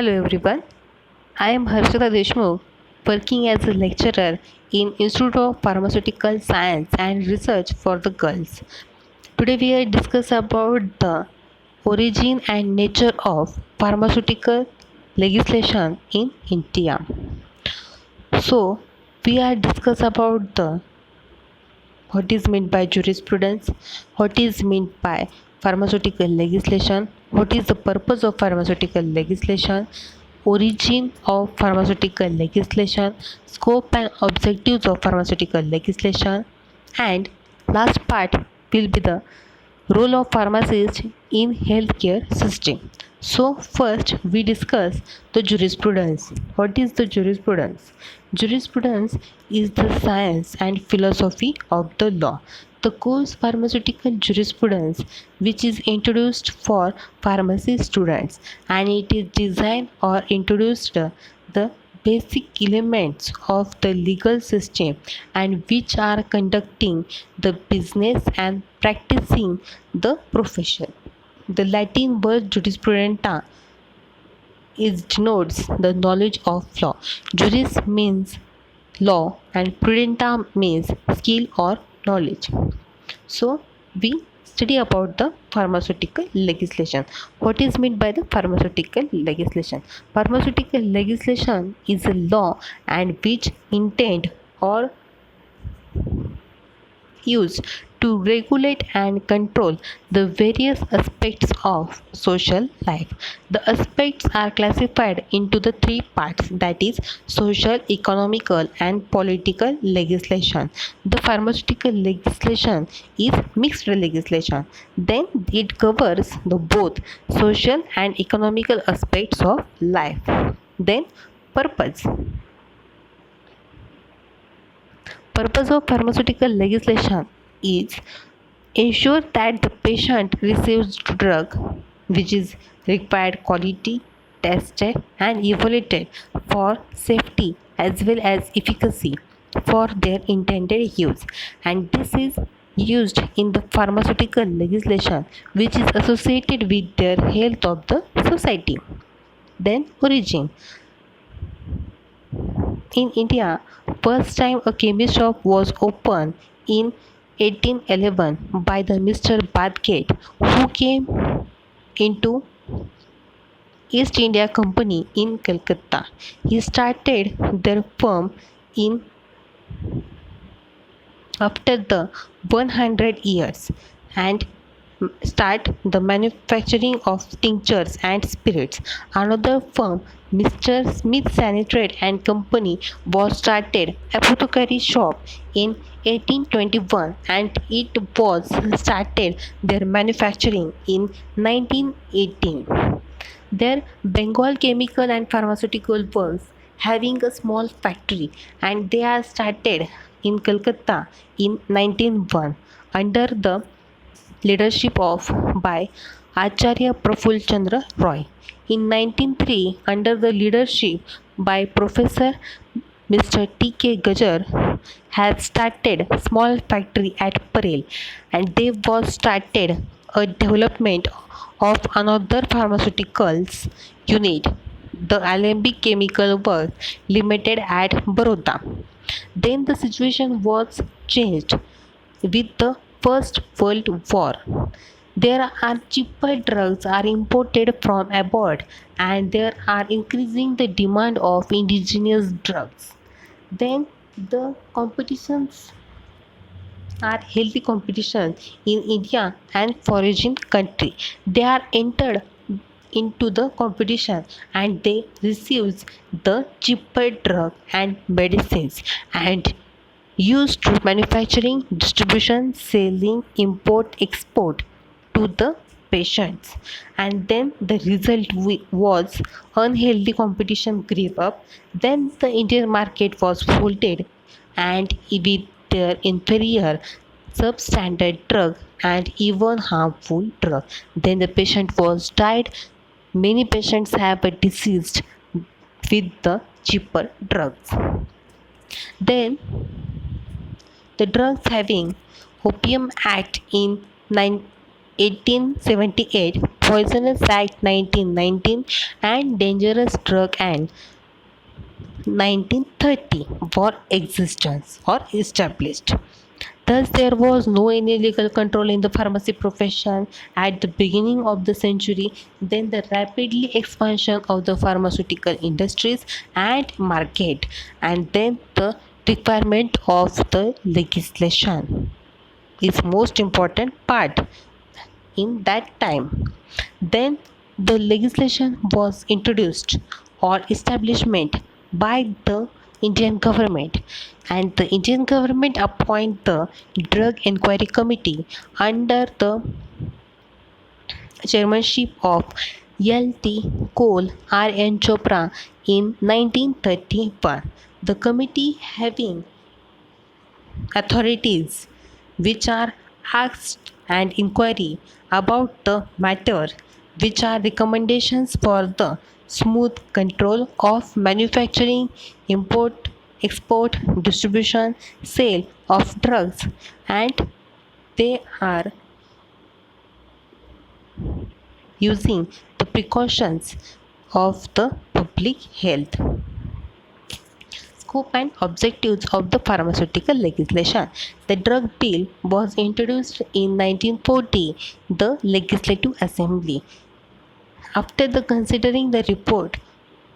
Hello everyone. I am Harshita Deshmukh, working as a lecturer in Institute of Pharmaceutical Science and Research for the Girls. Today we will discuss about the origin and nature of pharmaceutical legislation in India. So we are discuss about the what is meant by jurisprudence, what is meant by pharmaceutical legislation, what is the purpose of pharmaceutical legislation, origin of pharmaceutical legislation, scope and objectives of pharmaceutical legislation, and last part will be the role of pharmacist in healthcare system. So first we discuss the jurisprudence. What is the jurisprudence? Jurisprudence is the science and philosophy of the law. The course pharmaceutical jurisprudence, which is introduced for pharmacy students, and it is designed or introduced the basic elements of the legal system and which are conducting the business and practicing the profession. The Latin word jurisprudenta is denotes the knowledge of law. Juris means law and prudenta means skill or knowledge. So we study about the pharmaceutical legislation. What is meant by the pharmaceutical legislation? Pharmaceutical legislation is a law and which intend or used to regulate and control the various aspects of social life. The aspects are classified into the three parts, that is social, economical and political legislation. The pharmaceutical legislation is mixed legislation. Then it covers the both social and economical aspects of life. Then purpose. Purpose of pharmaceutical legislation is ensure that the patient receives drug which is required quality, tested and evaluated for safety as well as efficacy for their intended use, and this is used in the pharmaceutical legislation which is associated with their health of the society. Then origin. In India, first time a chemist shop was opened in 1811 by the Mr. Badgate, who came into East India Company in Calcutta. He started their firm in after the 100 years and start the manufacturing of tinctures and spirits. Another firm, Mr. Smith Sanitary and Company, was started apothecary shop in 1821 and it was started their manufacturing in 1918. Their Bengal Chemical and Pharmaceutical Works having a small factory and they are started in Calcutta in 1901 under the leadership of by Acharya Praful Chandra Roy. In 1903, under the leadership by Professor Mr. T.K. Gajar, has started small factory at Parel, and they was started a development of another pharmaceuticals unit, the Alembic Chemical Works Limited at Baroda. Then the situation was changed with the First World War. There are cheaper drugs are imported from abroad and there are increasing the demand of indigenous drugs. Then the competitions are healthy competition in India and foreign country. They are entered into the competition and they receive the cheaper drug and medicines and used to manufacturing, distribution, selling, import, export to the patients. And then the result was unhealthy competition grew up. Then the Indian market was folded and with their inferior substandard drug and even harmful drug. Then the patient was died. Many patients have a deceased with the cheaper drugs. Then the drugs having Opium Act in 1878 Poisonous Act 1919 and Dangerous Drug Act 1930 were existence or established. Thus, there was no any legal control in the pharmacy profession at the beginning of the century. Then, the rapidly expansion of the pharmaceutical industries and market, and then the requirement of the legislation is most important part in that time. Then the legislation was introduced or establishment by the Indian government, and the Indian government appoint the Drug Inquiry Committee under the chairmanship of L.T. Cole R.N. Chopra in 1931. The committee having authorities which are asked and inquiry about the matter, which are recommendations for the smooth control of manufacturing, import, export, distribution, sale of drugs, and they are using the precautions of the public health. Scope and objectives of the pharmaceutical legislation. The drug bill was introduced in 1940, the Legislative Assembly. After the considering the report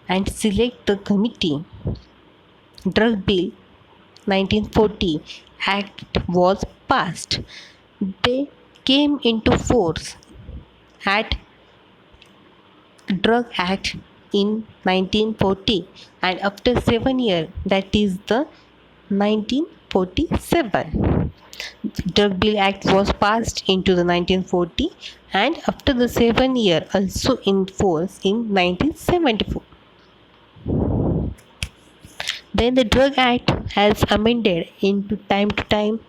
and select the committee, Drug Bill 1940 Act was passed. They came into force at Drug Act in 1940, and after 7 years, that is the 1947, Drug Bill Act was passed into the 1940, and after the 7 year also in force in 1974. Then the Drug Act has amended into time to time,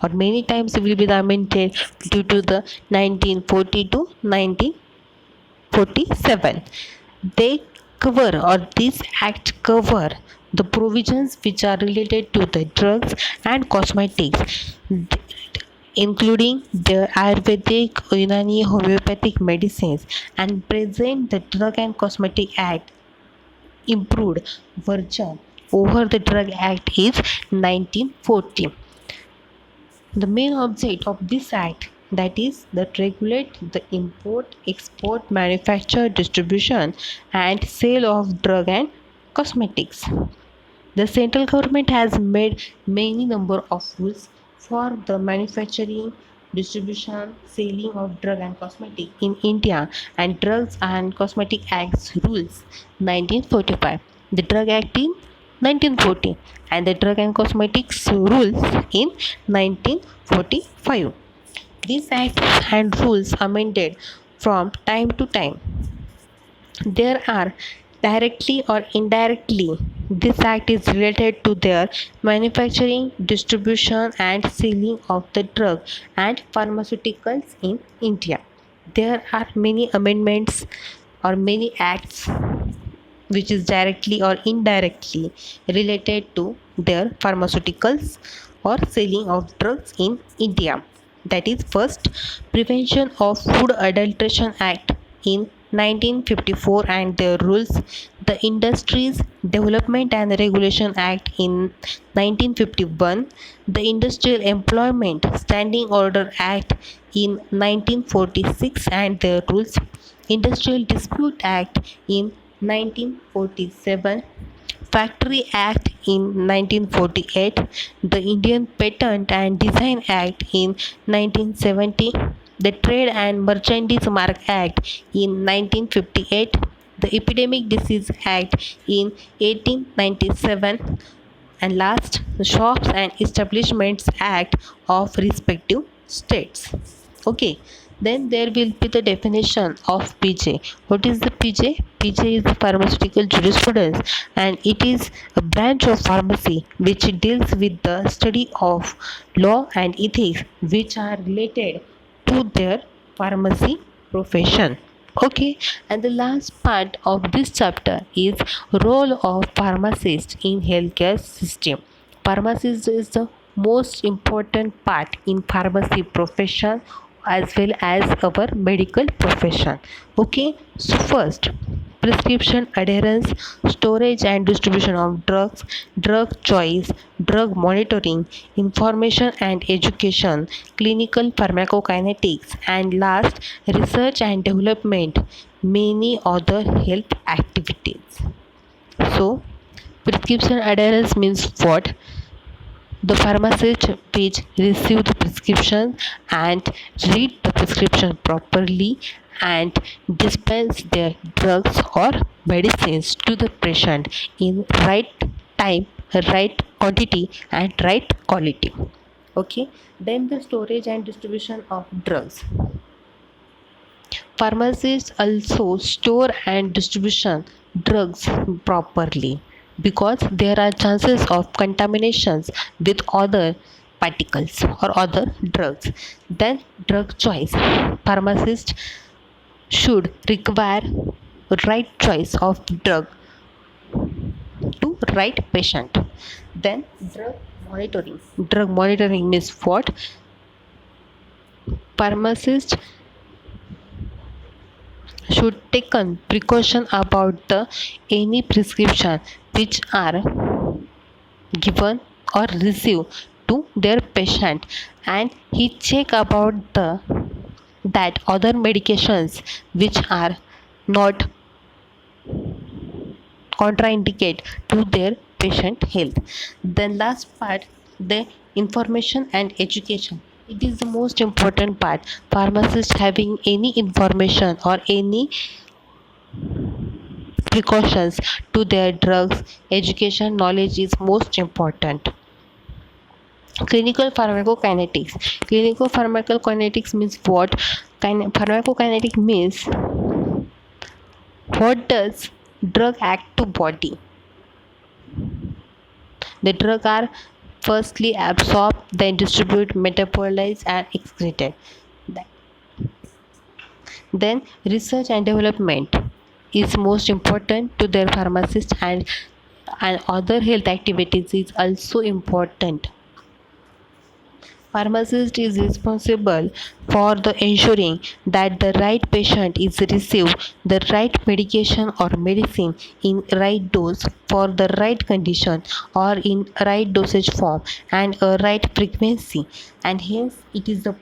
or many times it will be amended due to the 1940 to 1947. They cover, or this act cover, the provisions which are related to the drugs and cosmetics, including the Ayurvedic, Unani, homeopathic medicines, and present the Drug and Cosmetic Act improved version over the Drug Act is 1940. The main object of this act, that is that regulate the import, export, manufacture, distribution and sale of drug and cosmetics. The central government has made many number of rules for the manufacturing, distribution, selling of drug and cosmetic in India, and Drugs and Cosmetic Acts rules 1945, the Drug Act in 1940, and the Drug and Cosmetics rules in 1945. These acts and rules amended from time to time. There are directly or indirectly, this act is related to their manufacturing, distribution and selling of the drug and pharmaceuticals in India. There are many amendments or many acts which is directly or indirectly related to their pharmaceuticals or selling of drugs in India. That is, first, Prevention of Food Adulteration Act in 1954 and their rules, the Industries Development and Regulation Act in 1951, the Industrial Employment Standing Order Act in 1946 and their rules, Industrial Dispute Act in 1947, Factory Act in 1948, the Indian Patent and Design Act in 1970, the Trade and Merchandise Mark Act in 1958, the Epidemic Disease Act in 1897, and last, the Shops and Establishments Act of respective states. Okay. Then there will be the definition of PJ. What is the PJ? PJ is the pharmaceutical jurisprudence, and it is a branch of pharmacy which deals with the study of law and ethics which are related to their pharmacy profession. Okay, and the last part of this chapter is role of pharmacist in healthcare system. Pharmacist is the most important part in pharmacy profession as well as our medical profession. Okay, so first, prescription adherence, storage and distribution of drugs, drug choice, drug monitoring, information and education, clinical pharmacokinetics, and last, research and development, many other health activities. So, prescription adherence means what? The pharmacist which receive the prescription and read the prescription properly and dispense their drugs or medicines to the patient in right time, right quantity and right quality. Okay, then the storage and distribution of drugs. Pharmacists also store and distribution drugs properly because there are chances of contaminations with other particles or other drugs. Then drug choice. Pharmacist should require right choice of drug to right patient. Then drug monitoring. Drug monitoring means what? Pharmacist should taken precaution about the any prescription which are given or received to their patient, and he check about the that other medications which are not contraindicate to their patient health. Then last part, the information and education. It is the most important part. Pharmacist having any information or any precautions to their drugs, education knowledge is most important. Clinical pharmacokinetics. Clinical pharmacokinetics means what? Pharmacokinetic means what does drug act to body. The drug are firstly absorbed, then distributed, metabolized and excreted. Then research and development is most important to their pharmacist, and other health activities is also important. Pharmacist is responsible for the ensuring that the right patient is receive the right medication or medicine in right dose for the right condition or in right dosage form and a right frequency, and hence it is a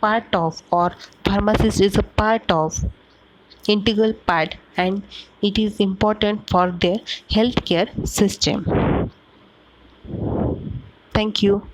part of, or pharmacist is a part of, integral part, and it is important for their healthcare system. Thank you.